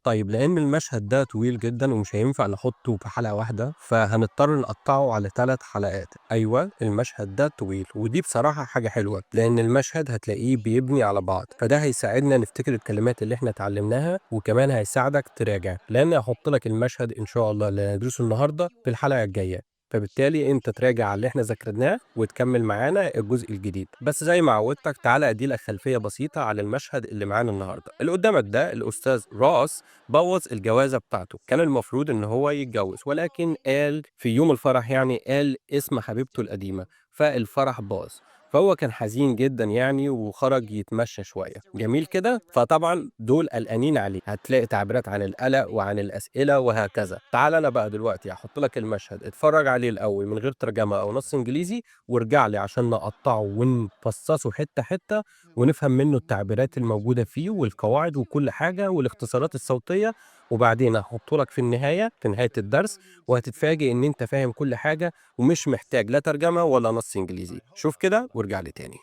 طيب لأن المشهد ده طويل جدًا ومش هينفع نحطه في حلقة واحدة، فهنضطر نقطّعه على 3 حلقات. أيوه، المشهد ده طويل، ودي بصراحة حاجة حلوة، لأن المشهد هتلاقيه بيبني على بعض، فده هيساعدنا نفتكر الكلمات اللي إحنا اتعلمناها، وكمان هيساعدك تراجع، لأن هاحط لك المشهد إن شاء الله اللي هندرسه النهارده في الحلقة الجاية. فبالتالي أنت تراجع على اللي إحنا ذاكرناه وتكمل معانا الجزء الجديد. بس زي ما عودتك تعالَ أدّي لك خلفية بسيطة على المشهد اللي معانا النهارده. اللي قدامك ده الأستاذ راس بوّظ الجوازة بتاعته، كان المفروض إن هو يتجوّز، ولكن قال في يوم الفرح يعني قال اسم حبيبته القديمة، فالفرح باظ. فهو كان حزين جدًا يعني وخرج يتمشى شوية، جميل كده؟ فطبعًا دول قلقانين عليه، هتلاقي تعبيرات عن القلق وعن الأسئلة وهكذا. تعالَ أنا بقى دلوقتي هاحط لك المشهد، اتفرّج عليه الأول من غير ترجمة أو نص إنجليزي، وارجع لي عشان نقطّعه ونفصّصه حتّة، حتّة ونفهم منّه التعبيرات الموجودة فيه والقواعد وكل حاجة والاختصارات الصوتية، وبعدين هاحطه لك في النهاية، في نهاية الدرس، وهتتفاجئ إن أنت فاهم كل حاجة ومش محتاج لا ترجمة ولا نص إنجليزي. شوف كده وارجع لي تاني.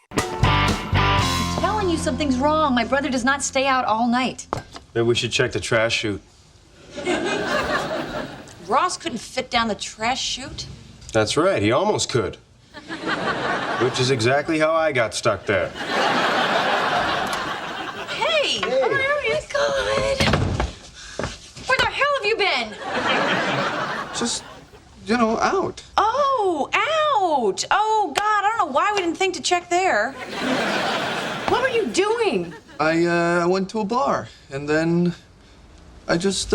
Telling you something's wrong. My brother does not stay out all night. Maybe we should check the trash chute. Ross couldn't fit down the trash chute. That's right, he almost could. Which is exactly how I got stuck there. Hey! Oh my God! Where the hell have you been? Just, out. Oh, ouch! Oh God, I don't know why we didn't think to check there. What were you doing? I went to a bar, and then I just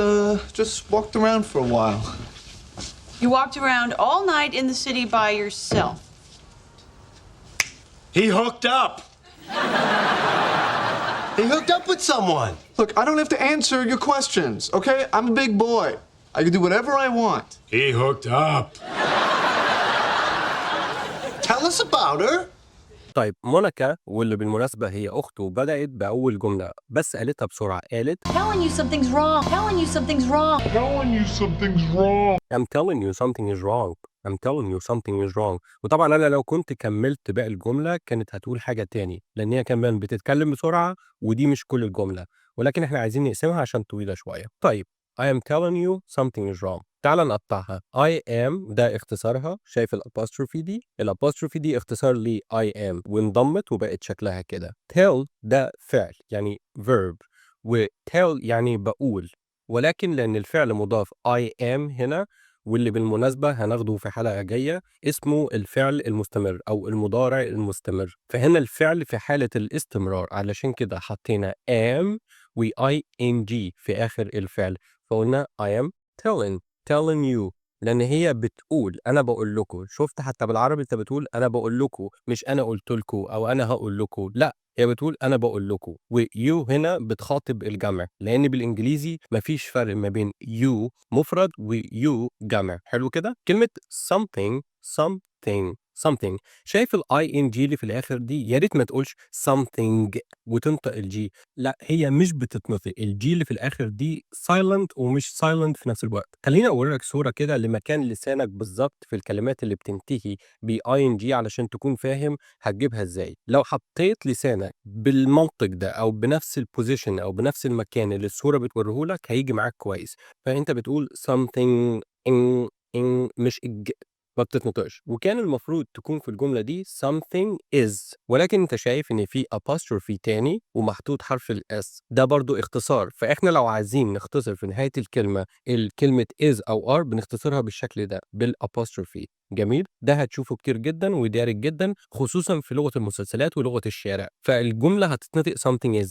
walked around for a while. You walked around all night in the city by yourself. He hooked up! He hooked up with someone! Look, I don't have to answer your questions, okay? I'm a big boy. I can do whatever I want. He hooked up! Tell us about her! طيب مونيكا واللي بالمناسبة هي أخته بدأت بأول جملة، بس قالتها بسرعة، قالت Telling you something's wrong. Telling you something's wrong. I'm telling you something is wrong. I'm telling you something is wrong. وطبعًا أنا لو كنت كمّلت باقي الجملة كانت هتقول حاجة تاني، لإن هي كمان بتتكلم بسرعة ودي مش كل الجملة، ولكن إحنا عايزين نقسمها عشان طويلة شوية. طيب I am telling you something is wrong. تعالَ نقطّعها. I am ده اختصارها، شايف الapostrophe دي؟ الapostrophe دي اختصار لI am وانضمت وبقت شكلها كده. tell ده فعل يعني verb وtell يعني باقول. ولكن لأن الفعل مضاف I am هنا واللي بالمناسبة هناخده في حلقة جاية اسمه الفعل المستمر أو المضارع المستمر، فهنا الفعل في حالة الاستمرار علشان كده حطينا am و ing في آخر الفعل، فقلنا I am telling you لأن هي بتقول أنا باقول لكم. شُفت حتى بالعربي أنت بتقول أنا باقول لكم مش أنا قُلت لكم أو أنا هاقول لكم، لأ هي بتقول أنا باقول لكم، وyou هنا بتخاطب الجمع، لإن بالإنجليزي ما فيش فرق ما بين you مفرد وyou جمع، حلو كده؟ كلمة something شايف الing اللي في الآخر دي؟ يا ريت ما تقولش something وتنطق الG، لأ هي مش بتتنطق، الG اللي في الآخر دي silent ومش silent في نفس الوقت. خلّيني أورّي لك صورة كده لمكان لسانك بالضبط في الكلمات اللي بتنتهي بing علشان تكون فاهم هتجيبها إزاي. لو حطيت لسانك بالمنطق ده أو بنفس الposition أو بنفس المكان اللي الصورة بتوريه لك هييجي معاك كويس، فأنت بتقول something مش ما بتتنطقش، وكان المفروض تكون في الجملة دي something is، ولكن أنت شايف إن في apostrophe تاني ومحطوط حرف الS، ده برضه اختصار، فإحنا لو عايزين نختصر في نهاية الكلمة is أو are بنختصرها بالشكل ده بالapostrophe. جميل؟ ده هتشوفه كتير جدًا ودارج جدًا خصوصًا في لغة المسلسلات ولغة الشارع، فالجملة هتتنطق something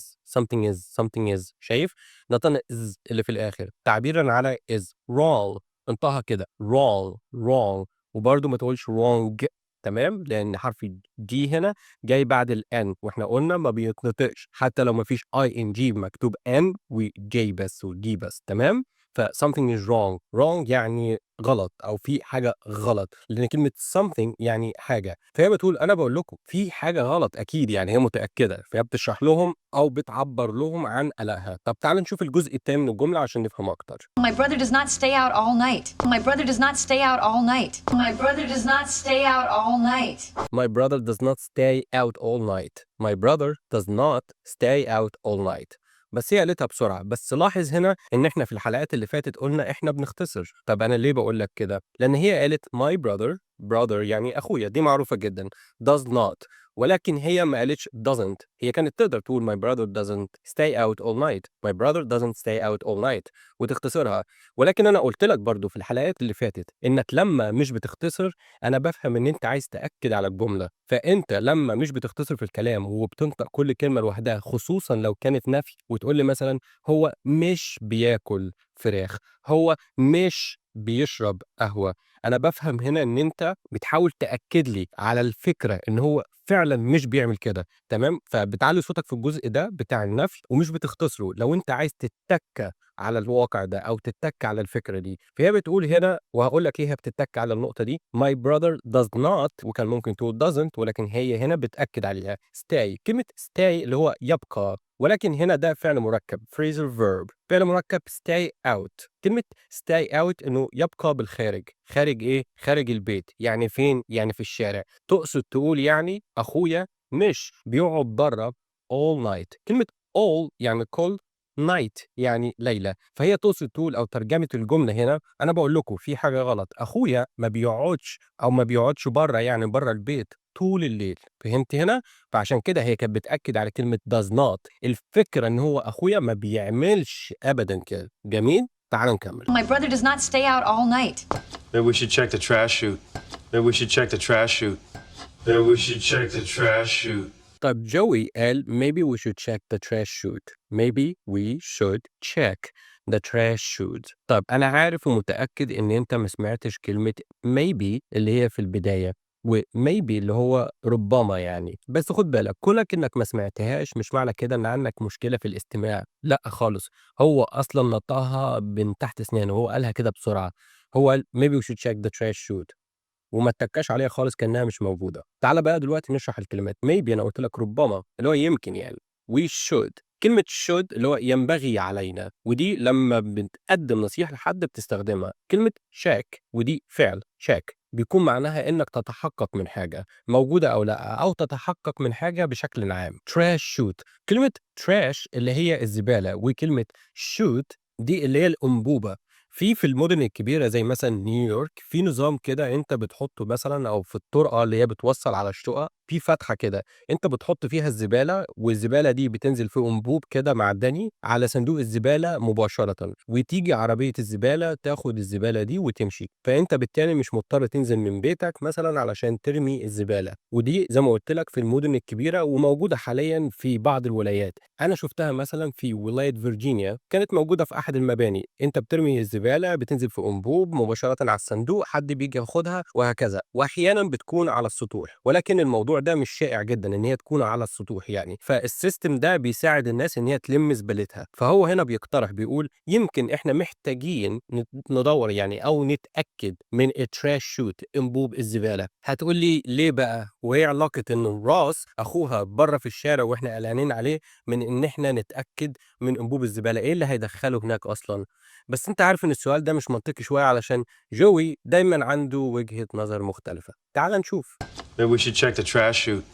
is شايف؟ نطقنا is اللي في الآخر تعبيرًا على is wrong انطقها كده wrong وبرضه ما تقولش wrong تمام، لأن حرف الG هنا جاي بعد الN وإحنا قلنا ما بيتنطقش حتى لو ما فيش ing مكتوب N وJ بس وD بس تمام، فsomething is wrong يعني غلط أو في حاجة غلط، لأن كلمة something يعني حاجة، فهي بتقول أنا باقول لكم في حاجة غلط أكيد يعني هي متأكدة، فهي بتشرح لهم أو بتعبّر لهم عن قلقها. طب تعالَ نشوف الجزء التاني من الجملة عشان نفهم أكتر. My brother does not stay out all night. My brother does not stay out all night. My brother does not stay out all night. My brother does not stay out all night. My brother does not stay out all night. بس هي قالتها بسرعة. بس لاحظ هنا إن إحنا في الحلقات اللي فاتت قلنا إحنا بنختصر. طب أنا ليه بقول لك كده؟ لأن هي قالت my brother يعني أخويا، دي معروفة جدا does not، ولكن هي ما قالتش doesn't. هي كانت تقدر تقول my brother doesn't stay out all night my brother doesn't stay out all night وتختصرها. ولكن أنا قلت لك برضو في الحلقات اللي فاتت إنك لما مش بتختصر أنا بفهم إن أنت عايز تأكد على الجملة. فأنت لما مش بتختصر في الكلام وبتنطق كل كلمة لوحدها، خصوصا لو كانت نفي، وتقول لي مثلا هو مش بياكل فراخ، هو مش بيشرب قهوة، أنا بفهم هنا إن أنت بتحاول تأكد لي على الفكرة إن هو فعلا مش بيعمل كده. تمام؟ فبتعلي صوتك في الجزء ده بتاع النفي ومش بتختصره لو أنت عايز تتك على الواقع ده أو تتك على الفكرة دي. فهي بتقول هنا، وهقول لك إيه هي بتتك على النقطة دي، my brother does not، وكان ممكن تقول doesn't، ولكن هي هنا بتأكد عليها stay. كلمة stay اللي هو يبقى، ولكن هنا ده فعل مركب phrasal verb، فعل مركب stay out. كلمة stay out إنه يبقى بالخارج. خارج إيه؟ خارج البيت. يعني فين؟ يعني في الشارع. تقصد تقول يعني أخويا مش بيقعد بره all night. كلمة all يعني كل، night يعني ليلة. فهي تقصد تقول أو ترجمة الجملة هنا، أنا بقول لكم في حاجة غلط، أخويا ما بيقعدش أو ما بيقعدش بره يعني بره البيت طول الليل. فهمت هنا؟ فعشان كده هي كانت بتأكد على كلمة does not. الفكرة إن هو أخويا ما بيعملش أبدا كده. جميل؟ تعال نكمل. My brother does not stay out all night. Maybe we should check the trash chute. Maybe we should check the trash chute. Maybe we should check the trash chute. طب جوي قال maybe we should check the trash chute. maybe we should check the trash chute. طب أنا عارف ومتأكد إن أنت ما سمعتش كلمة maybe اللي هي في البداية، و maybe اللي هو ربما يعني. بس خد بالك، كونك إنك ما سمعتهاش مش معنى كده إن عندك مشكلة في الاستماع، لأ خالص. هو أصلا نطقها من تحت أسنانه، هو قالها كده بسرعة. هو قال maybe we should check the trash chute وما اتّكاش عليها خالص كأنها مش موجودة. تعالَ بقى دلوقتي نشرح الكلمات. maybe أنا قُلت لك ربما، اللي هو يمكن يعني. we should، كلمة should اللي هو ينبغي علينا، ودي لمّا بتقدّم نصيحة لحد بتستخدمها. كلمة check ودي فعل check بيكون معناها إنك تتحقق من حاجة موجودة أو لأ، أو تتحقق من حاجة بشكل عام. trash chute، كلمة trash اللي هي الزبالة، وكلمة chute دي اللي هي الأنبوبة. في المدن الكبيرة زي مثلًا نيويورك، في نظام كده أنت بتحطه مثلًا، أو في الطرقة اللي هي بتوصّل على الشقق، في فتحة كده أنت بتحط فيها الزبالة، والزبالة دي بتنزل في أنبوب كده معدني على صندوق الزبالة مباشرةً، وتيجي عربية الزبالة تاخد الزبالة دي وتمشي. فأنت بالتالي مش مضطر تنزل من بيتك مثلًا علشان ترمي الزبالة، ودي زي ما قُلت لك في المدن الكبيرة وموجودة حاليًا في بعض الولايات. أنا شُفتها مثلًا في ولاية فيرجينيا، كانت موجودة في أحد المباني. أنت بترمي الزبالة بتنزل في أنبوب مباشرةً على الصندوق، حد بييجي ياخدها وهكذا، وأحيانًا بتكون على السطوح، ولكن الموضوع ده مش شائع جدًا إن هي تكون على السطوح يعني. فالسيستم ده بيساعد الناس إن هي تلم زبالتها. فهو هنا بيقترح بيقول يمكن إحنا محتاجين ندوّر يعني أو نتأكد من الtrash chute، أنبوب الزبالة. هتقول لي ليه بقى؟ وإيه علاقة إن راس أخوها برّه في الشارع وإحنا قلقانين عليه من إن إحنا نتأكد من أنبوب الزبالة؟ إيه اللي هيدخّله هناك أصلًا؟ بس أنت عارف إن السؤال ده مش منطقي شوية، علشان جوي دايمًا عنده وجهة نظر مختلفة. تعالَ نشوف. Maybe we should check the trash chute.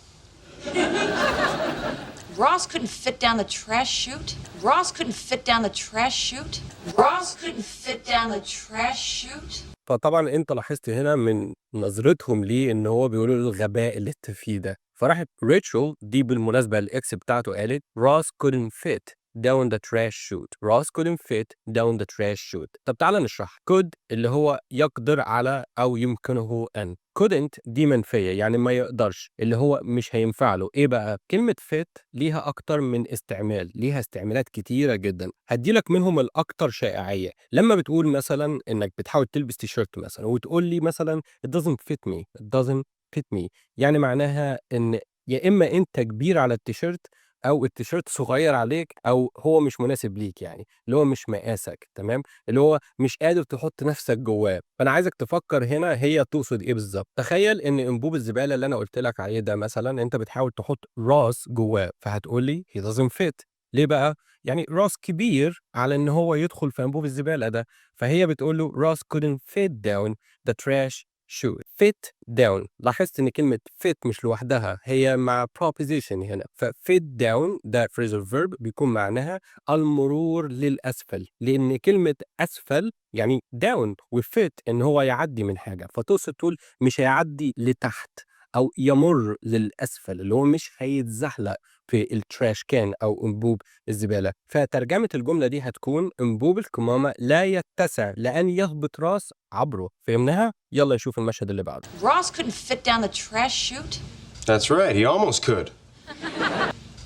Ross couldn't fit down the trash chute. Ross couldn't fit down the trash chute. Ross couldn't fit down the trash chute. فطبعًا أنت لاحظت هنا من نظرتهم ليه إن هو بيقولوا له الغباء اللي أنت فيه ده. فراحت ريتشل دي بالمناسبة الإكس بتاعته قالت Ross couldn't fit down the trash chute. Ross couldn't fit down the trash chute. طب تعالَ نشرح. could اللي هو يقدر على أو يمكنه أن. couldn't دي منفية يعني ما يقدرش، اللي هو مش هينفع له. إيه بقى؟ كلمة fit ليها أكتر من استعمال، ليها استعمالات كتيرة جدًا. هادّي لك منهم الأكتر شائعية. لمّا بتقول مثلًا إنك بتحاول تلبس تيشيرت مثلًا وتقول لي مثلًا it doesn't fit me، it doesn't fit me، يعني معناها إن يا إما أنت كبير على التيشيرت أو التيشيرت صغير عليك أو هو مش مناسب ليك يعني، اللي هو مش مقاسك. تمام؟ اللي هو مش قادر تحط نفسك جواه. فأنا عايزك تفكر هنا هي تقصد إيه بالضبط. تخيل إن أنبوب الزبالة اللي أنا قُلت لك عليه ده مثلًا أنت بتحاول تحط راس جواه، فهتقول لي he doesn't fit. ليه بقى؟ يعني راس كبير على إن هو يدخل في أنبوب الزبالة ده. فهي بتقول له Ross couldn't fit down the trash shoot. fit down. لاحظت ان كلمة fit مش لوحدها، هي مع preposition هنا. ف fit down ده phrasal verb بيكون معناها المرور للأسفل، لأن كلمة أسفل يعني down، و fit إن هو يعدي من حاجة، فتقصد تقول مش هيعدي لتحت أو يمر للأسفل، اللي هو مش هيتزحلق في التراش كان أو أنبوب الزبالة. فترجمة الجملة دي هتكون أنبوب القمامة لا يتسع لأن يهبط راس عبره. فهمناها؟ يلا نشوف المشهد اللي بعده. Ross couldn't fit down the trash chute. That's right, he almost could.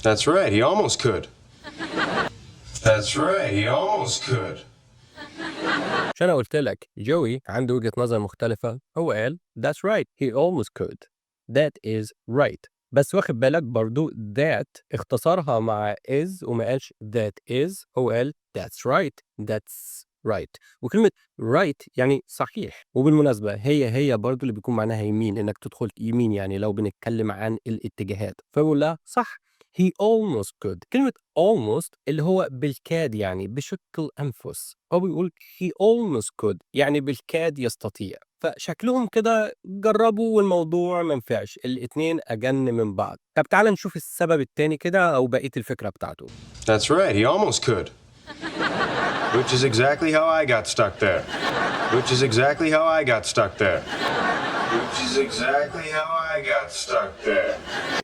That's right, he almost could. That's right, he almost could. عشان أنا قلت لك جوي عنده وجهة نظر مختلفة، هو قال that's right he almost could. that is right. بس واخد بالك برضو that اختصرها مع is وما قالش that is، هو قال that's right that's right. وكلمة right يعني صحيح، وبالمناسبة هي برضو اللي بيكون معناها يمين، انك تدخل يمين يعني لو بنتكلم عن الاتجاهات. فبقول لها صح he almost could. كلمة almost اللي هو بالكاد يعني بشق الأنفس، هو بيقول he almost could يعني بالكاد يستطيع. فشكلهم كده جربوا والموضوع ما نفعش، الاتنين أجن من بعض. طب تعال نشوف السبب التاني كده أو بقية الفكرة بتاعته. That's right, he almost could. Which is exactly how I got stuck there. Which is exactly how I got stuck there. Which is exactly how I got stuck there.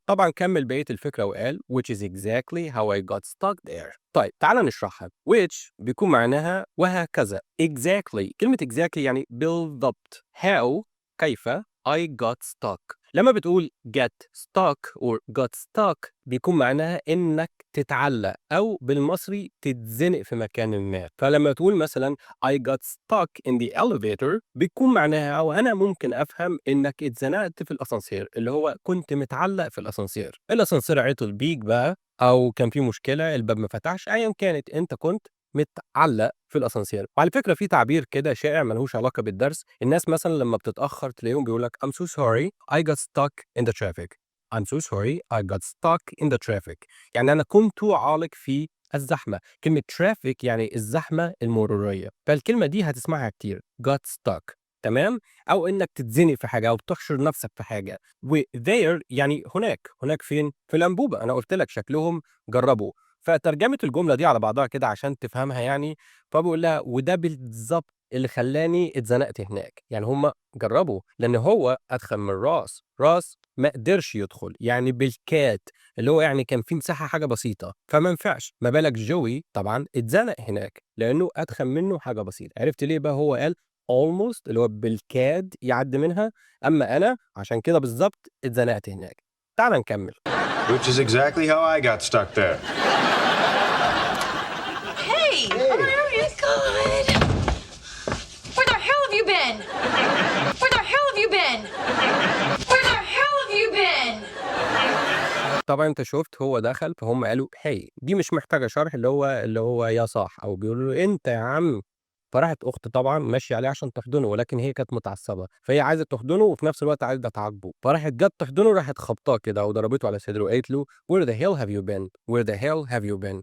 طبعا كمل بقية الفكرة وقال which is exactly how I got stuck there. طيب تعال نشرحها. which بيكون معناها وهكذا. exactly كلمة exactly يعني بالضبط. how كيف I got stuck. لما بتقول get stuck or got stuck بيكون معناها إنك تتعلق أو بالمصري تتزنق في مكان ما. فلما تقول مثلا I got stuck in the elevator بيكون معناها أو أنا ممكن أفهم إنك اتزنقت في الأسانسير، اللي هو كنت متعلق في الأسانسير. الأسانسير عطل بيك بقى أو كان في مشكلة الباب ما فتحش، أيا كانت أنت كنت متعلق في الاسانسير. وعلى فكره في تعبير كده شائع ملهوش علاقه بالدرس، الناس مثلا لما بتتاخر تلاقيهم بيقول لك I'm so sorry I got stuck in the traffic. I'm so sorry I got stuck in the traffic. يعني انا كنت عالق في الزحمه. كلمه traffic يعني الزحمه المروريه، فالكلمه دي هتسمعها كتير got stuck. تمام؟ او انك تتزنق في حاجه او تحشر نفسك في حاجه. و there يعني هناك فين؟ في الانبوبه. انا قلت لك شكلهم جربوا. فترجمة الجملة دي على بعضها كده عشان تفهمها يعني، فبقول لها وده بالظبط اللي خلاني اتزنقت هناك. يعني هم جربوا لأن هو أدخل من راس ما قدرش يدخل يعني بالكاد، اللي هو يعني كان في مساحة حاجة بسيطة فما نفعش. ما بالك جوي طبعا اتزنق هناك لأنه أدخل منه حاجة بسيطة. عرفت ليه بقى هو قال almost اللي هو بالكاد يعدي منها، أما أنا عشان كده بالظبط اتزنقت هناك. تعال نكمل. Which is exactly how I got stuck there. Hey! Oh my God! Where the hell have you been? Where the hell have you been? Where the hell have you been? طبعا انت شفت هو دخل فهم قالوا هي دي مش محتاجه شرح، اللي هو يا صح او بيقولوا له انت يا عم. فراحت اخت طبعا ماشيه عليه عشان تحضنه، ولكن هي كانت متعصبه فهي عايزه تحضنه وفي نفس الوقت عايزه تعاقبه، فراحت جت تحضنه راحت خبطاه كده او ضربته على صدره وقالت له where the hell have you been where the hell have you been.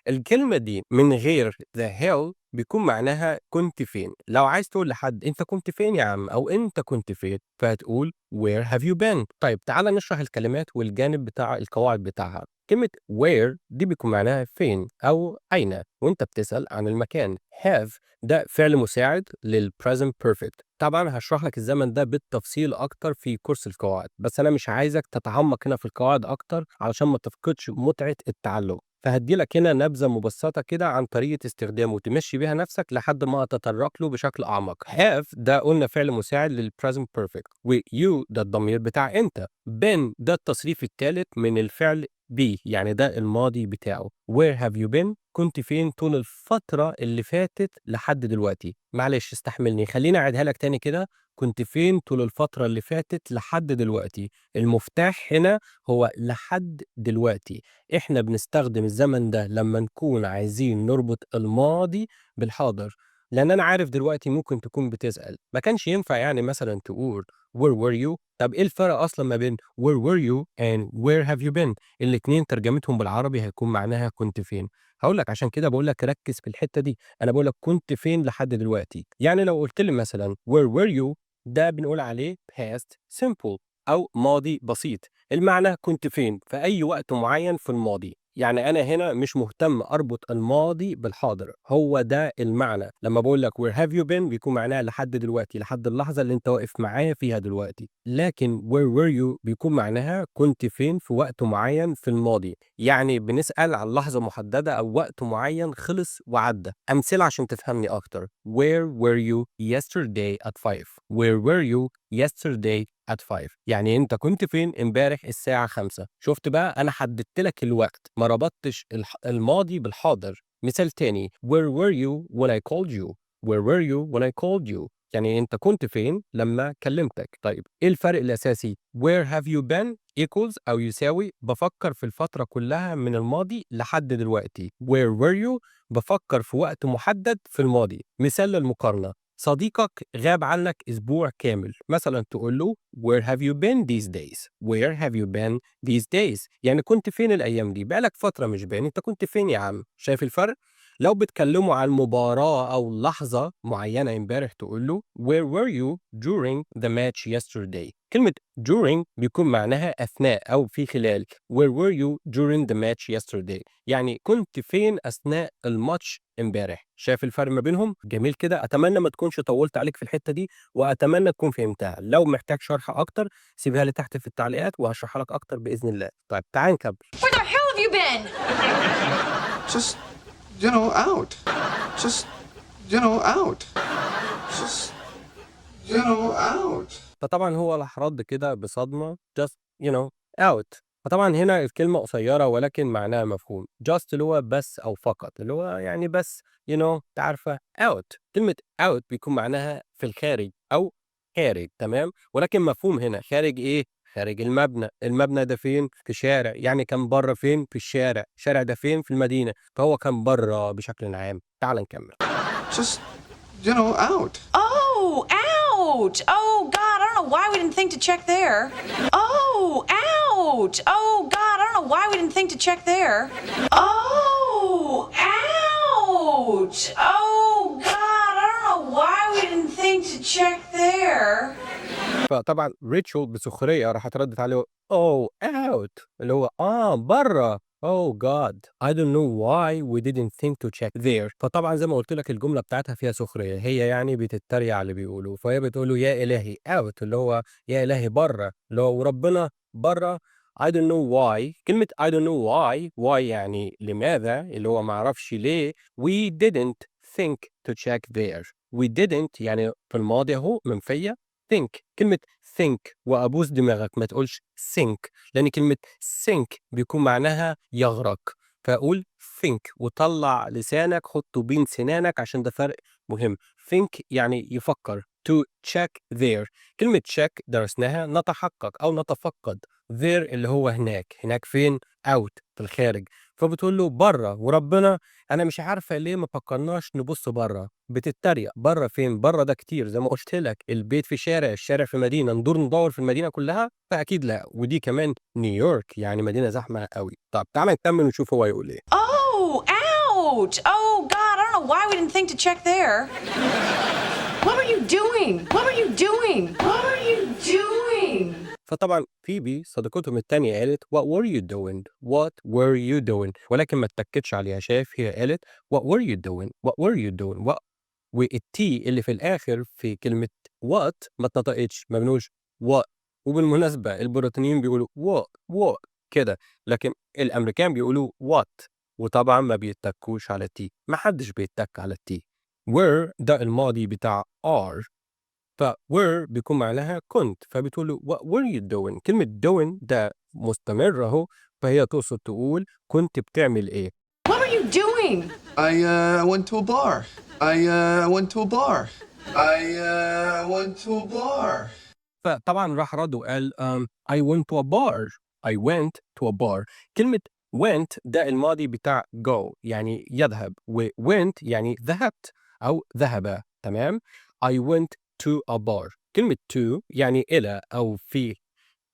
الكلمة دي من غير the hell بيكون معناها كنت فين. لو عايز تقول لحد انت كنت فين يا عم او انت كنت فين فهتقول where have you been. طيب تعال نشرح الكلمات والجانب بتاع القواعد بتاعها. كلمة where دي بيكون معناها فين أو أين وأنت بتسأل عن المكان. have ده فعل مساعد لل present perfect. طبعا هشرح لك الزمن ده بالتفصيل أكتر في كورس القواعد، بس أنا مش عايزك تتعمق هنا في القواعد أكتر علشان ما تفقدش متعة التعلم. فهدي لك هنا نبذة مبسطة كده عن طريقة استخدامه وتمشي بيها نفسك لحد ما تتطرق له بشكل أعمق. have ده قلنا فعل مساعد لل present perfect، و you ده الضمير بتاع أنت. been ده التصريف الثالث من الفعل be يعني ده الماضي بتاعه. where have you been كنت فين طول الفترة اللي فاتت لحد دلوقتي. معلش استحملني خليني أعيدها لك تاني كده. كنت فين طول الفترة اللي فاتت لحد دلوقتي. المفتاح هنا هو لحد دلوقتي. احنا بنستخدم الزمن ده لما نكون عايزين نربط الماضي بالحاضر، لأن أنا عارف دلوقتي ممكن تكون بتسأل ما كانش ينفع يعني مثلا تقول where were you. طب إيه الفرق أصلا ما بين where were you and where have you been؟ الاتنين ترجمتهم بالعربي هيكون معناها كنت فين. هقول لك عشان كده بقول لك ركز في الحتة دي. أنا بقول لك كنت فين لحد دلوقتي. يعني لو قلت لي مثلا where were you ده بنقول عليه past simple أو ماضي بسيط. المعنى كنت فين في أي وقت معين في الماضي. يعني أنا هنا مش مهتم أربط الماضي بالحاضر، هو ده المعنى. لما بقول لك where have you been بيكون معناها لحد دلوقتي، لحد اللحظة اللي أنت واقف معايا فيها دلوقتي. لكن where were you بيكون معناها كنت فين في وقت معين في الماضي. يعني بنسأل عن لحظة محددة أو وقت معين خلص وعدى. أمثلة عشان تفهمني أكتر. Where were you yesterday at 5؟ Where were you yesterday at 5؟ يعني أنت كنت فين امبارح الساعة 5؟ شفت بقى أنا حددت لك الوقت، ما ربطتش الماضي بالحاضر. مثال تاني Where were you when I called you؟ Where were you when I called you؟ يعني أنت كنت فين لما كلمتك. طيب إيه الفرق الأساسي؟ Where have you been equals أو يساوي بفكر في الفترة كلها من الماضي لحد دلوقتي. Where were you بفكر في وقت محدد في الماضي. مثال للمقارنة، صديقك غاب عنك أسبوع كامل، مثلا تقول له Where have you been these days؟ Where have you been these days؟ يعني كنت فين الأيام دي؟ بقالك فترة مش باين، أنت كنت فين يا عم؟ شايف الفرق؟ لو بتكلموا عن مباراة أو لحظة معينة امبارح تقول له Where were you during the match yesterday؟ كلمة during بيكون معناها أثناء أو في خلال. Where were you during the match yesterday؟ يعني كنت فين أثناء الماتش امبارح. شايف الفرق ما بينهم؟ جميل كده. أتمنى ما تكونش طولت عليك في الحتة دي، وأتمنى تكون فهمتها. لو محتاج شرح أكتر سيبها لي تحت في التعليقات وهشرحها لك أكتر بإذن الله. طيب تعال نكمل. Where the hell have you been? Just, out. Just, out. Just, out. فطبعا هو راح رد كده بصدمة just out. فطبعا هنا الكلمة قصيرة ولكن معناها مفهوم. just اللي هو بس أو فقط، اللي هو يعني بس تعرفة out. كلمة out بيكون معناها في الخارج أو خارج، تمام. ولكن مفهوم هنا خارج إيه؟ خارج المبنى. المبنى ده فين؟ في شارع. يعني كان بره فين؟ في الشارع. الشارع ده فين؟ في المدينة. فهو كان بره بشكل عام. تعال نكمل. Just, out. Oh, ouch! Oh, God, I don't know why we didn't think to check there. Oh, ouch! Oh, God, I don't know why we didn't think to check there. Oh, ouch! Oh, God, I don't know why we didn't think to check there. فطبعا ريتشل بسخرية راحت ردت عليه oh out اللي هو بره. Oh God, I don't know why we didn't think to check there. فطبعا زي ما قلت لك الجملة بتاعتها فيها سخرية، هي يعني بتتريق على اللي بيقولوا. فهي بتقول له يا إلهي out اللي هو يا إلهي بره، اللي هو وربنا بره. I don't know why. كلمة I don't know why يعني لماذا، اللي هو ما اعرفش ليه. We didn't think to check there. We didn't يعني في الماضي اهو منفية. think. كلمة think وأبوس دماغك ما تقولش sink، لأن كلمة sink بيكون معناها يغرق. فأقول think وطلع لسانك حطه بين سنانك عشان ده فرق مهم. think يعني يفكر. to check there. كلمة check درسناها نتحقق أو نتفقد. there اللي هو هناك. هناك فين؟ out في الخارج. فبتقول له بره وربنا أنا مش عارفة ليه ما فكرناش نبص بره. بتتريق. بره فين؟ بره ده كتير زي ما قلت لك، البيت في شارع، الشارع في مدينة، ندور في المدينة كلها؟ فأكيد لا. ودي كمان نيويورك يعني مدينة زحمة قوي. طب تعال نكمل ونشوف هو يقول إيه. Oh, ouch! Oh, God, I don't know why we didn't think to check there. What were you doing? What were you doing? What were you doing? فطبعا فيبي صديقتهم التانية قالت what were you doing؟ what were you doing؟ ولكن ما اتكتش عليها. شايف هي قالت what were you doing؟ what were you doing؟ والتي اللي في الآخر في كلمة what ما اتنطقتش، ما بنقولش what. وبالمناسبة البريطانيين بيقولوا what كده، لكن الأمريكان بيقولوا what. وطبعا ما بيتكوش على التي، ما حدش بيتك على التي. were ده الماضي بتاع are، ف were بيكون معناها كنت. فبتقول له what were you doing؟ كلمة doing ده مستمر أهو، فهي تقصد تقول كنت بتعمل إيه. What were you doing? I went to a bar. I went to a bar. I went to a bar. فطبعا راح رد وقال I went to a bar. I went to a bar. كلمة went ده الماضي بتاع go يعني يذهب، و went يعني ذهبت أو ذهب، تمام. I went to a bar. كلمة to يعني إلى أو في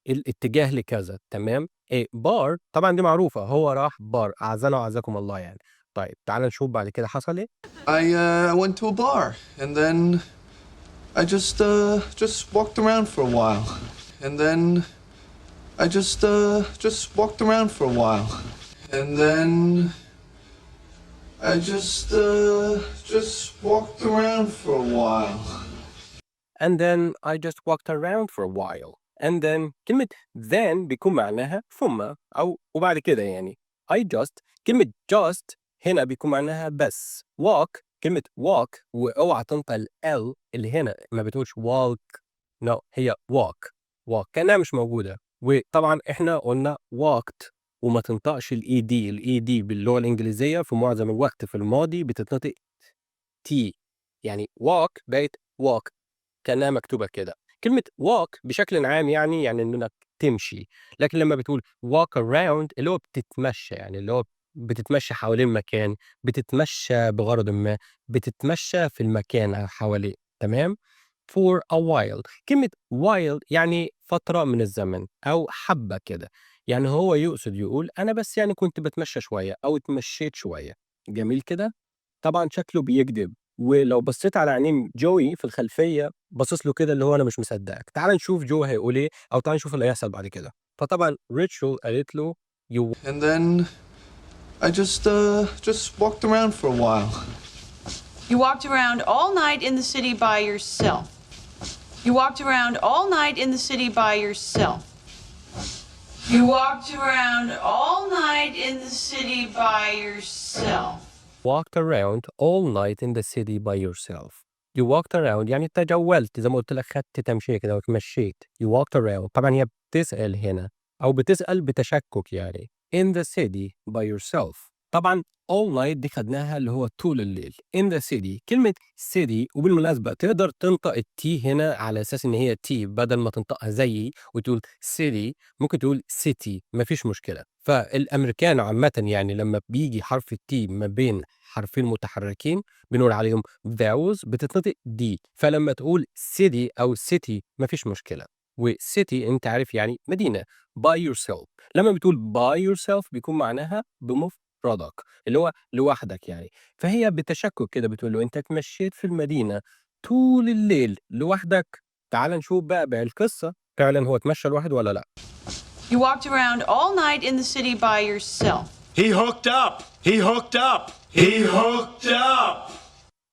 الاتجاه لكذا، تمام. إيه bar طبعا دي معروفة، هو راح بار. أعزنا وأعزكم الله يعني. طيب تعال نشوف بعد كده حصل إيه. I went to a bar and then I just walked around for a while. And then I just walked around for a while. And then I just walked around for a while. and then I just walked around for a while. and then كلمة then بيكون معناها ثم أو وبعد كده يعني. I just كلمة just هنا بيكون معناها بس. walk كلمة walk واوعى تنطق ال L اللي هنا ما بتقولش walk. no هي walk كأنها مش موجودة. وطبعا احنا قلنا walked وما تنطقش ال ED باللغة الإنجليزية في معظم الوقت في الماضي بتتنطق T. يعني walk بقت walk كأنها مكتوبة كده. كلمة walk بشكل عام يعني إنك تمشي، لكن لما بتقول walk around اللي هو بتتمشى، يعني اللي هو بتتمشى حوالين مكان، بتتمشى بغرض ما، بتتمشى في المكان حواليه، تمام؟ for a while كلمة while يعني فترة من الزمن أو حبة كده، يعني هو يقصد يقول أنا بس يعني كنت بتمشى شوية أو اتمشيت شوية. جميل كده؟ طبعًا شكله بيكدب، ولو بصيت على عينين جوي في الخلفية باصص له كده اللي هو أنا مش مصدقك، تعالَ نشوف جو هيقول إيه أو تعالَ نشوف اللي هيحصل بعد كده. فطبعًا ريتشل قالت له you And then I just walked around for a while. You walked around all night in the city by yourself. You walked around all night in the city by yourself. You walked around all night in the city by yourself. walked around all night in the city by yourself. You walked around يعني تجولت زي ما قُلت لك خدت تمشية كده واتمشيت. You walked around طبعًا هي بتسأل هنا أو بتسأل بتشكُّك يعني. In the city by yourself. طبعًا all night دي خدناها اللي هو طول الليل. In the city كلمة city وبالمناسبة تقدر تنطق الT هنا على أساس إن هي T بدل ما تنطقها زيي وتقول city ممكن تقول city ما فيش مشكلة. فالأمريكان عامةً يعني لمّا بييجي حرف الT ما بين حرفين متحركين بنقول عليهم vowels بتتنطق D. فلمّا تقول city أو city ما فيش مشكلة. وcity أنت عارف يعني مدينة. by yourself لمّا بتقول by yourself بيكون معناها بمفردك اللي هو لوحدك يعني. فهي بتشكُّك كده بتقول له أنت اتمشيت في المدينة طول الليل لوحدك. تعالَ نشوف بقى باقي القصة، فعلًا هو اتمشى لوحده والّا لأ؟ You walked around all night in the city by yourself. He hooked up. He hooked up. He hooked up.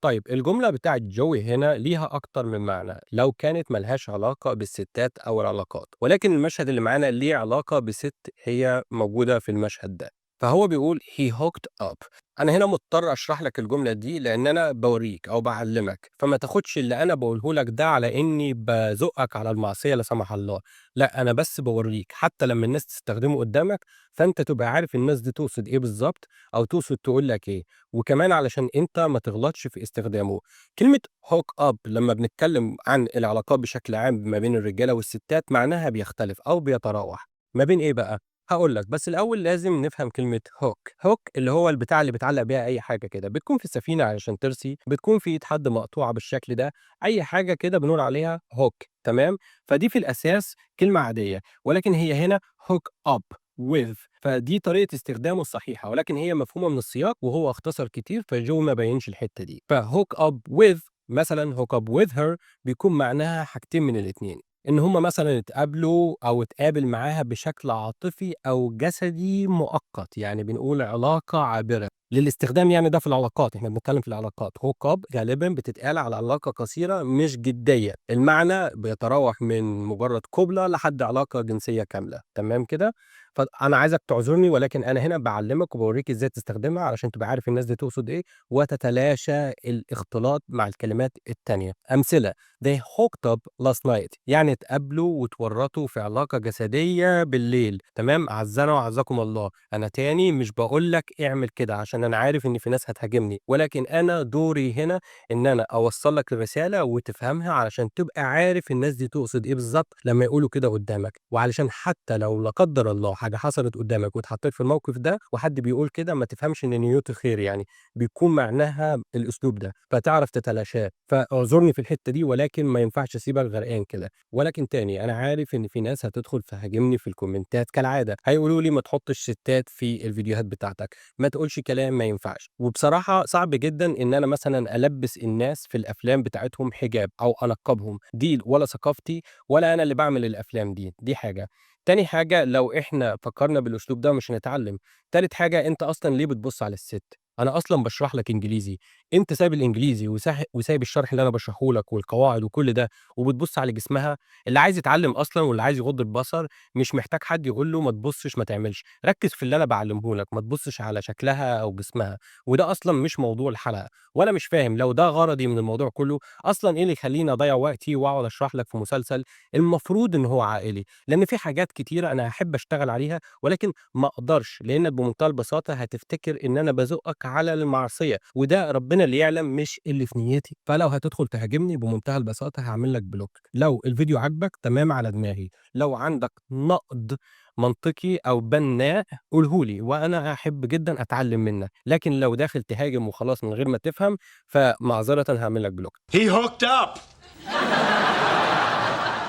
طيب الجملة بتاعة جوي هنا ليها أكتر من معنى لو كانت ملهاش علاقة بالستات أو العلاقات، ولكن المشهد اللي معانا ليه علاقة بست هي موجودة في المشهد ده. فهو بيقول he hooked up. أنا هنا مضطر أشرح لك الجملة دي لأن أنا بوريك أو بعلمك، فما تاخدش اللي أنا بقوله لك ده على إني بزقك على المعصية لا سمح الله. لا أنا بس بوريك حتى لما الناس تستخدمه قدامك فأنت تبقى عارف الناس دي تقصد إيه بالظبط أو تقصد تقول لك إيه. وكمان علشان أنت ما تغلطش في استخدامه. كلمة hook up لما بنتكلم عن العلاقات بشكل عام ما بين الرجالة والستات معناها بيختلف أو بيتراوح. ما بين إيه بقى؟ هاقول لك، بس الأول لازم نفهم كلمة hook. hook اللي هو البتاع اللي بتعلق بيها أي حاجة كده، بتكون في السفينة علشان ترسي، بتكون في إيد حد مقطوعة بالشكل ده، أي حاجة كده بنقول عليها hook تمام؟ فدي في الأساس كلمة عادية، ولكن هي هنا hook up with فدي طريقة استخدامه الصحيحة، ولكن هي مفهومة من السياق وهو اختصر كتير فجو ما بينش الحتة دي. فhook up with مثلًا hook up with her بيكون معناها حاجتين من الاتنين، إن هُم مثلًا اتقابلوا أو اتقابل معاها بشكل عاطفي أو جسدي مؤقت، يعني بنقول علاقة عابرة. للاستخدام يعني ده في العلاقات، إحنا بنتكلم في العلاقات. hook up غالبًا بتتقال على علاقة قصيرة مش جدية، المعنى بيتراوح من مجرد قُبلة لحد علاقة جنسية كاملة، تمام كده؟ فأنا عايزك تعذرني ولكن أنا هنا باعلّمك وباورّيك إزاي تستخدمها علشان تبقى عارف الناس دي تقصد إيه، وتتلاشى الاختلاط مع الكلمات التانية. أمثلة they hooked up last night يعني اتقابلوا واتورّطوا في علاقة جسدية بالليل، تمام؟ أعزّنا وأعزّكم الله. أنا تاني مش باقول لك اعمل كده عشان أنا عارف إن في ناس هتهاجمني، ولكن أنا دوري هنا إن أنا أوصّل لك الرسالة وتفهمها علشان تبقى عارف الناس دي تقصد إيه بالضبط لمّا يقولوا كده قدّامك، وعلشان حتى لو لا قدّر الله حاجة حصلت قدامك واتحطيت في الموقف ده وحد بيقول كده ما تفهمش إن نيته خير يعني، بيكون معناها الأسلوب ده، فتعرف تتلاشاه، فاعذرني في الحتة دي ولكن ما ينفعش أسيبك غرقان كده. ولكن تاني أنا عارف إن في ناس هتدخل تهاجمني في الكومنتات كالعادة، هيقولوا لي ما تحطش ستات في الفيديوهات بتاعتك، ما تقولش كلام ما ينفعش، وبصراحة صعب جدًا إن أنا مثلًا ألبّس الناس في الأفلام بتاعتهم حجاب أو أنقّبهم، دي ولا ثقافتي ولا أنا اللي باعمل الأفلام دي، دي حاجة. تاني حاجة لو إحنا فكّرنا بالأسلوب ده مش هنتعلّم. تالت حاجة أنت أصلًا ليه بتبُص على الست؟ أنا أصلًا باشرح لك إنجليزي، أنت سايب الإنجليزي وسايب الشرح اللي أنا باشرحه لك والقواعد وكل ده وبتبُص على جسمها؟ اللي عايز يتعلّم أصلًا واللي عايز يغض البصر مش محتاج حد يقول له ما تبُصّش ما تعملش، ركّز في اللي أنا باعلّمه لك، ما تبُصّش على شكلها أو جسمها، وده أصلًا مش موضوع الحلقة. وأنا مش فاهم لو ده غرضي من الموضوع كلّه، أصلًا إيه اللي يخلّيني أضيّع وقتي وأقعد أشرح لك في مسلسل المفروض إن هو عائلي؟ لإن في حاجات كتيرة أنا هاحب أشتغل عليها ولكن ما أقدرش، لإنك بمنتهى البساطة هتفتكر إن أنا بازُقّك على المعصية، وده ربنا اللي يعلم مش اللي في نيّتي. فلو هتدخل تهاجمني بمنتهى البساطة هاعمل لك بلوك، لو الفيديو عاجبك تمام على دماغي، لو عندك نقد منطقي أو بنّاء قوله لي، وأنا هاحب جدًا أتعلّم منّك، لكن لو داخل تهاجم وخلاص من غير ما تفهم، فمعذرةً هاعمل لك بلوك. He hooked up.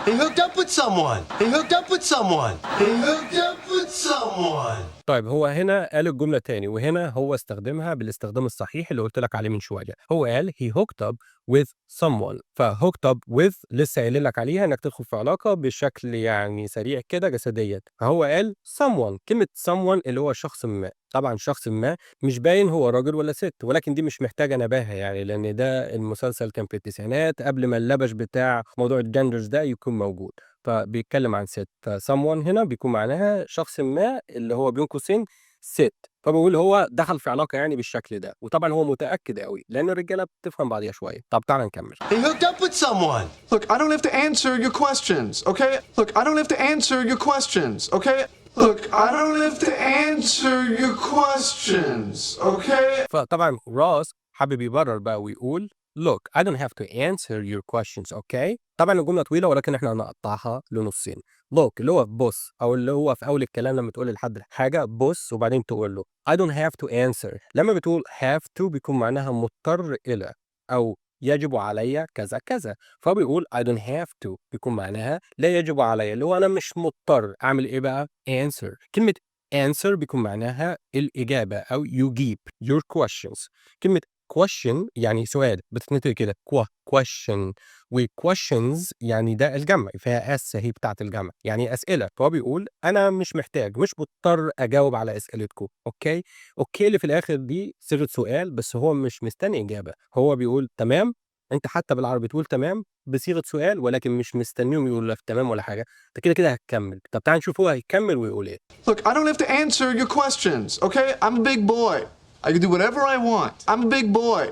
He hooked up with someone. He hooked up with someone. He hooked up with someone. طيب هو هنا قال الجملة تاني، وهنا هو استخدمها بالاستخدام الصحيح اللي قُلت لك عليه من شوية، هو قال he hooked up with someone فhooked up with لسه قايل لك عليها إنك تدخل في علاقة بشكل يعني سريع كده جسديًا، فهو قال someone كلمة someone اللي هو شخص ما، طبعًا شخص ما مش باين هو راجل والّا ست، ولكن دي مش محتاجة نباهة يعني، لأن ده المسلسل كان في التسعينات قبل ما اللبش بتاع موضوع الgenders ده يكون موجود. فبيتكلم عن ست، فsomeone هنا بيكون معناها شخص ما اللي هو بين قوسين ست، فباقول هو دخل في علاقة يعني بالشكل ده، وطبعًا هو متأكد أوي، لأن الرجالة بتفهم بعضيها شوية. طب تعالَ نكمل. He hooked up with someone. Look, I don't have to answer your questions, okay? Look, I don't have to answer your questions, okay? Look, I don't have to answer your questions, okay? فطبعًا راس حابب يبرر بقى ويقول look I don't have to answer your questions okay. طبعًا الجملة طويلة ولكن إحنا هنقطعها لنصين. look اللي هو بُص أو اللي هو في أول الكلام لمّا تقول لحد حاجة بُص وبعدين تقول له I don't have to answer. لمّا بتقول have to بيكون معناها مضطر إلى أو يجب عليّا كذا كذا، فهو بيقول I don't have to بيكون معناها لا يجب عليّا، اللي هو أنا مش مضطر أعمل إيه بقى answer. كلمة answer بيكون معناها الإجابة أو يجيب your questions. كلمة question يعني سؤال بتتنطق كده question وquestions يعني ده الجمع فيها اس أهي بتاعة الجمع يعني أسئلة، فهو بيقول أنا مش محتاج مش مضطر أجاوب على أسئلتكم أوكي. أوكي اللي في الآخر دي صيغة سؤال بس هو مش مستني إجابة، هو بيقول تمام. أنت حتى بالعربي تقول تمام بصيغة سؤال ولكن مش مستنيهم يقولوا لك تمام ولا حاجة، أنت كده كده هتكمل. طب تعالَ نشوف هو هيكمل ويقول إيه. Look, I don't have to answer your questions, okay? I'm a big boy. I can do whatever I want. I'm a big boy.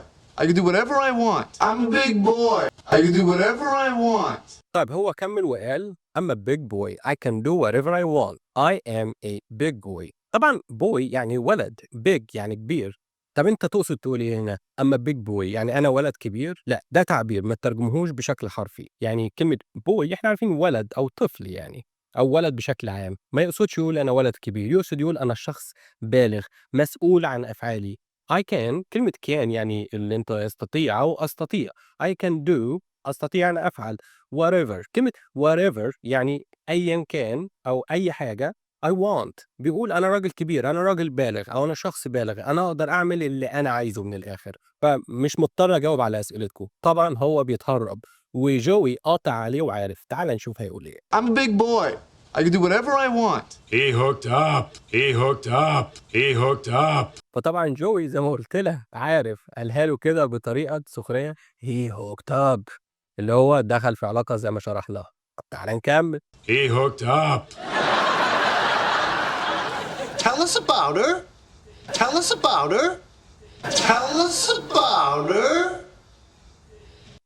I can do whatever I want. I'm a big boy. I can do whatever I want. طيب هو كمل وقال I'm a big boy I can do whatever I want I am a big boy. طبعا boy يعني ولد big يعني كبير. طب انت تقصد تقول ايه هنا I'm a big boy يعني انا ولد كبير؟ لا ده تعبير ما تترجمهوش بشكل حرفي، يعني كلمة boy احنا عارفين ولد او طفل يعني او ولد بشكل عام، ما يقصدش يقول انا ولد كبير، يقصد يقول انا شخص بالغ مسؤول عن افعالي. I can كلمة can يعني اللي انت يستطيع او استطيع. I can do استطيع ان افعل whatever. كلمة whatever يعني أيًا كان أو أي حاجة I want. بيقول أنا راجل كبير، أنا راجل بالغ أو أنا شخص بالغ، أنا أقدر أعمل اللي أنا عايزه من الآخر، فمش مضطر أجاوب على أسئلتكم. طبعًا هو بيتهرب وجوي قاطع عليه وعارف. تعالَ نشوف هيقول إيه. I'm a big boy. I can do whatever I want. He hooked up. He hooked up. He hooked up. فطبعًا جوي زي ما قُلت لك عارف، قالها له كده بطريقة سخرية he hooked up اللي هو دخل في علاقة زي ما شرحناها. طب تعالَ نكمل. He hooked up. Tell us about her. Tell us about her. Tell us about her.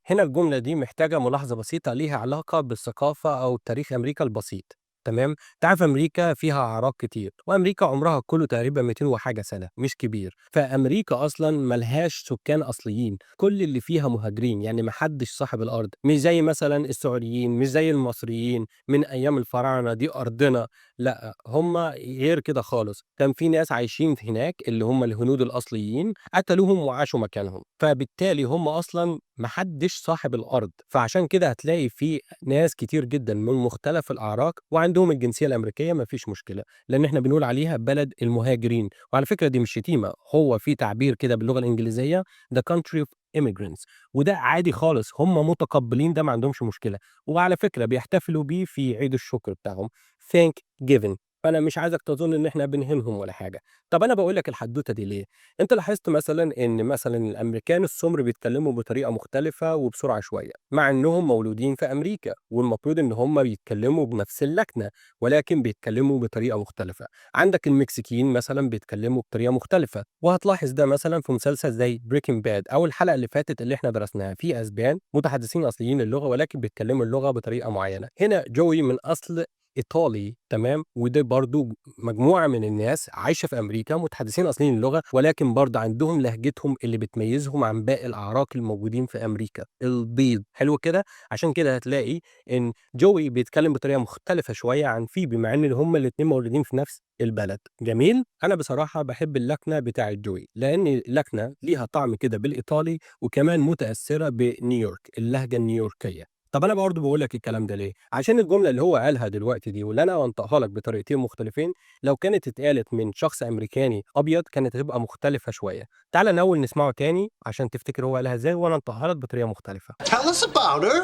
هنا الجملة دي محتاجة ملاحظة بسيطة ليها علاقة بالثقافة أو تاريخ أمريكا البسيط. تمام؟ أنت عارف أمريكا فيها أعراق كتير، وأمريكا عمرها كله تقريبًا 200 وحاجة سنة، مش كبير، فأمريكا أصلًا ما لهاش سكان أصليين، كل اللي فيها مهاجرين، يعني ما حدش صاحب الأرض، مش زي مثلًا السعوديين، مش زي المصريين من أيام الفراعنة دي أرضنا، لأ، هم غير كده خالص، كان في ناس عايشين هناك اللي هم الهنود الأصليين، قتلوهم وعاشوا مكانهم، فبالتالي هم أصلًا ما حدش صاحب الأرض، فعشان كده هتلاقي في ناس كتير جدًا من مختلف الأعراق وعندهم الجنسية الأمريكية ما فيش مشكلة، لأن إحنا بنقول عليها بلد المهاجرين، وعلى فكرة دي مش شتيمة، هو في تعبير كده باللغة الإنجليزية the country of immigrants وده عادي خالص، هم متقبلين ده ما عندهمش مشكلة، وعلى فكرة بيحتفلوا بيه في عيد الشكر بتاعهم Thanksgiving. فأنا مش عايزك تظن إن إحنا بنهينهم ولا حاجة. طب أنا باقول لك الحدوتة دي ليه؟ أنت لاحظت مثلًا إن مثلًا الأمريكان السُمر بيتكلموا بطريقة مختلفة وبسرعة شوية، مع إنهم مولودين في أمريكا، والمفروض إن هم بيتكلموا بنفس اللكنة، ولكن بيتكلموا بطريقة مختلفة. عندك المكسيكيين مثلًا بيتكلموا بطريقة مختلفة، وهتلاحظ ده مثلًا في مسلسل زي Breaking Bad أو الحلقة اللي فاتت اللي إحنا درسناها، في أسبان متحدثين أصليين للغة ولكن بيتكلموا اللغة بطريقة معينة. هنا جوي من أصل إيطالي تمام، وده برضه مجموعة من الناس عايشة في أمريكا متحدثين أصليين اللغة، ولكن برضه عندهم لهجتهم اللي بتميزهم عن باقي الأعراق الموجودين في أمريكا، البيض، حلو كده؟ عشان كده هتلاقي إن جوي بيتكلم بطريقة مختلفة شوية عن فيبي مع إن هُم الاتنين مولودين في نفس البلد، جميل؟ أنا بصراحة باحب اللكنة بتاعة جوي، لأن اللكنة ليها طعم كده بالإيطالي وكمان متأثرة بنيويورك، اللهجة النيويوركية. طب أنا برضه باقول لك الكلام ده ليه؟ عشان الجملة اللي هو قالها دلوقتي دي واللي أنا هانطقها لك بطريقتين مختلفين، لو كانت اتقالت من شخص أمريكاني أبيض كانت هتبقى مختلفة شوية. تعالَ نحاول نسمعه تاني عشان تفتكر هو قالها إزاي وأنا أنطقها لك بطريقة مختلفة. Tell us about her.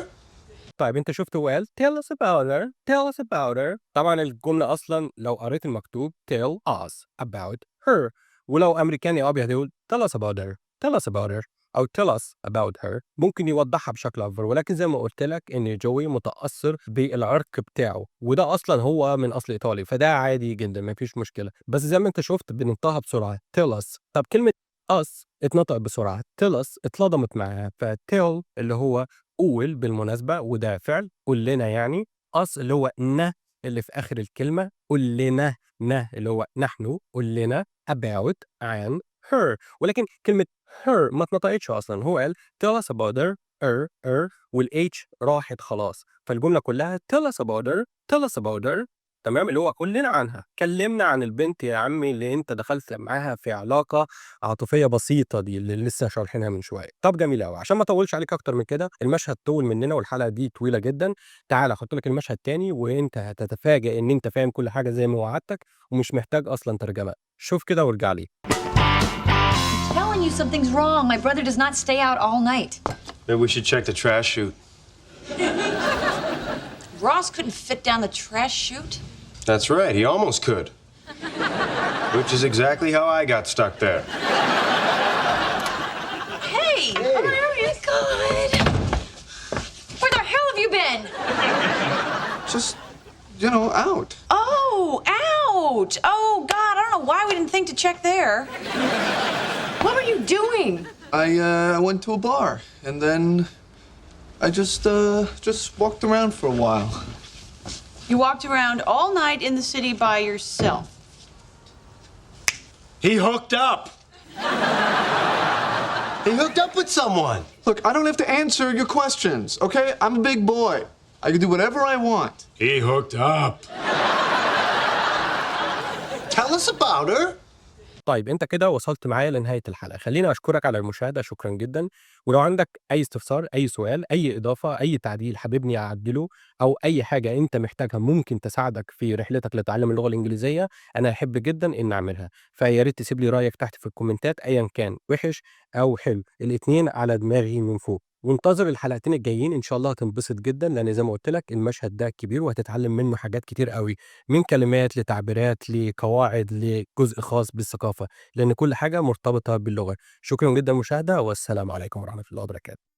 طيب أنت شُفت هو قال tell us about her, tell us about her. طبعًا الجملة أصلًا لو قريت المكتوب tell us about her ولو أمريكاني أبيض هيقول tell us about her, tell us about her أو tell us about her ممكن يوضّحها بشكل أكبر، ولكن زي ما قُلت لك إن جوي متأثّر بالعرق بتاعه، وده أصلًا هو من أصل إيطالي، فده عادي جدًا ما فيش مشكلة، بس زي ما أنت شُفت بننطقها بسرعة tell us. طب كلمة us اتنطقت بسرعة tell us اتلضمت معاها، فتell اللي هو قول بالمناسبة وده فعل قُل لنا يعني، us اللي هو اللي في آخر الكلمة، قُل لنا اللي هو نحن، قُل لنا about عن her ولكن كلمة her ما اتنطقتش أصلًا، هو قال tell us about her والH راحت خلاص، فالجملة كلها tell us about her, tell us about her تمام، اللي هو قُل لنا عنها، كلمنا عن البنت يا عمي اللي أنت دخلت معاها في علاقة عاطفية بسيطة دي اللي لسه شارحينها من شوية. طب جميل أوي، عشان ما أطوّلش عليك أكتر من كده، المشهد طوِل مننا والحلقة دي طويلة جدًا، تعالَ هاحط لك المشهد تاني وأنت هتتفاجأ إن أنت فاهم كل حاجة زي ما وعدتك ومش محتاج أصلًا ترجمة. شوف كده وارجع لي. Telling you something's wrong. My brother does not stay out all night. Maybe we should check the trash chute. Ross couldn't fit down the trash chute? That's right, he almost could. Which is exactly how I got stuck there. Hey! Oh my God! Where the hell have you been? Just, out. Oh, ouch! Oh, God, I don't know why we didn't think to check there. What were you doing? I went to a bar, and then I just walked around for a while. You walked around all night in the city by yourself. He hooked up! He hooked up with someone! Look, I don't have to answer your questions, okay? I'm a big boy. I can do whatever I want. He hooked up! Tell us about her. طيب أنت كده وصلت معايا لنهاية الحلقة، خلّيني أشكرك على المشاهدة، شكرًا جدًا، ولو عندك أي استفسار، أي سؤال، أي إضافة، أي تعديل حاببني أعدّله، أو أي حاجة أنت محتاجها ممكن تساعدك في رحلتك لتعلم اللغة الإنجليزية، أنا هاحب جدًا إني أعملها، فيا ريت تسيب لي رأيك تحت في الكومنتات أيًا كان وِحِش أو حلو، الاتنين على دماغي من فوق. وانتظر الحلقتين الجايين إن شاء الله هتنبسط جدًا، لأن زي ما قُلت لك المشهد ده كبير وهتتعلم منه حاجات كتير أوي، من كلمات لتعبيرات لقواعد لجزء خاص بالثقافة، لأن كل حاجة مرتبطة باللغة. شكرًا جدًا للمشاهدة والسلام عليكم ورحمة الله وبركاته.